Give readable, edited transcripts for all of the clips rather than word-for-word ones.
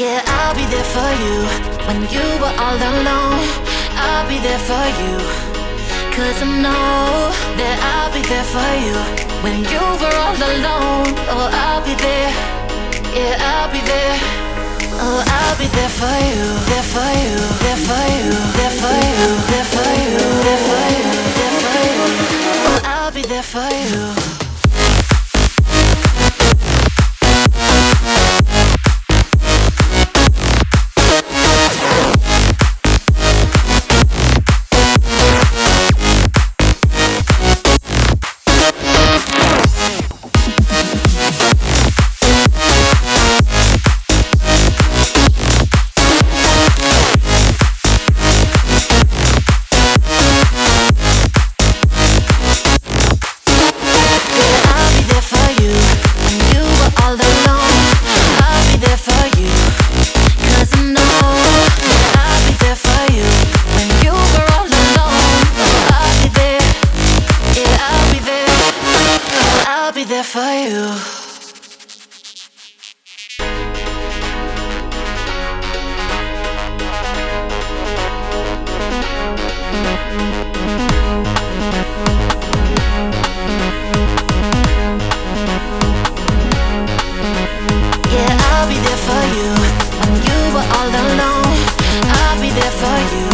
Yeah, I'll be there for you when you were all alone. I'll be there for you, 'cause I know that I'll be there for you when you were all alone. Oh, I'll be there, yeah, I'll be there. Oh, I'll be there for you, there for you, there for you, there for you, there for you, there for you, there for you. Oh, I'll be there for you. There for you. Yeah, I'll be there for you when you were all alone. I'll be there for you,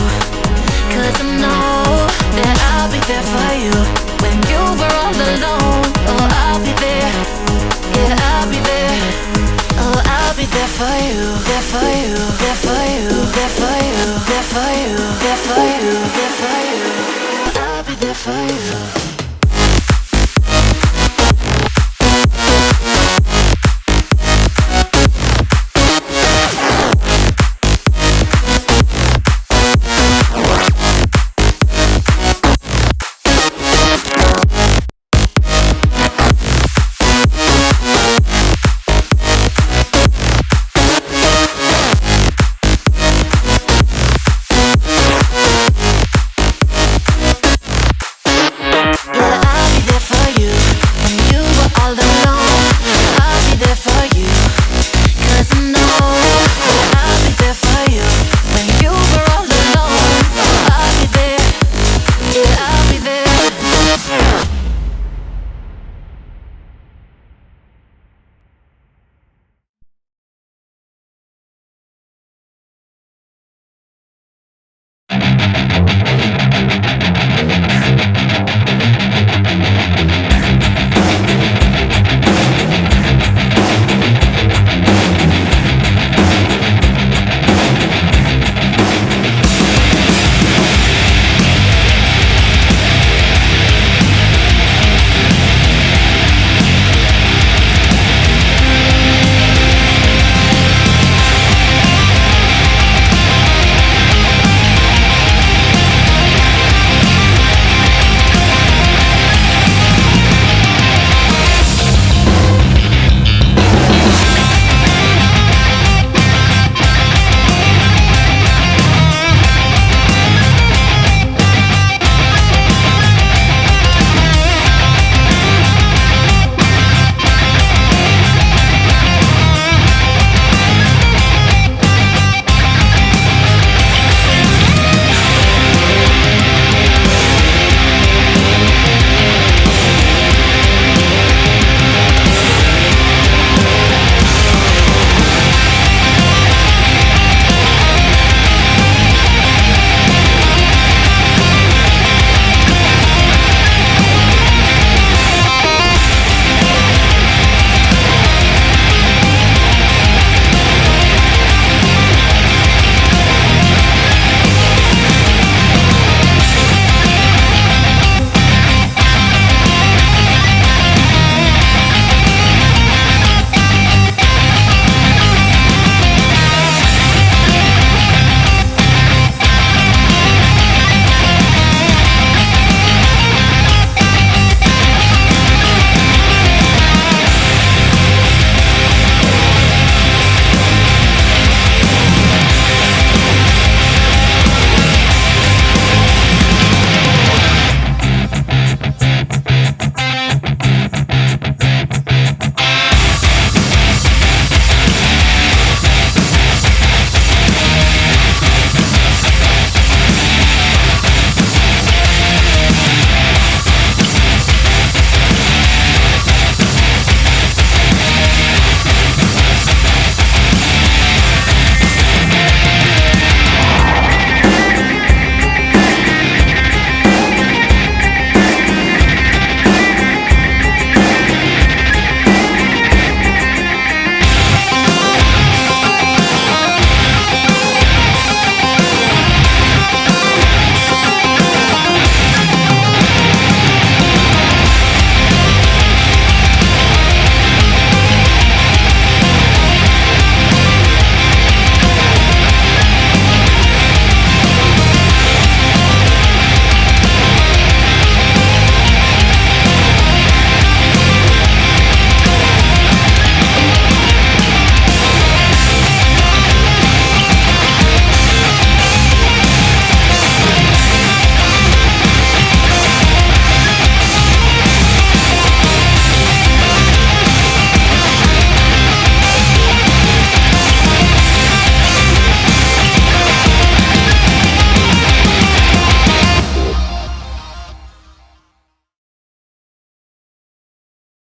'cause I know that I'll be there for you when you were all alone. Oh, I'll be there, yeah, I'll be there. Oh, I'll be there for you, there for you, there for you, there for you, there for you, there for you, there for you. I'll be there for you.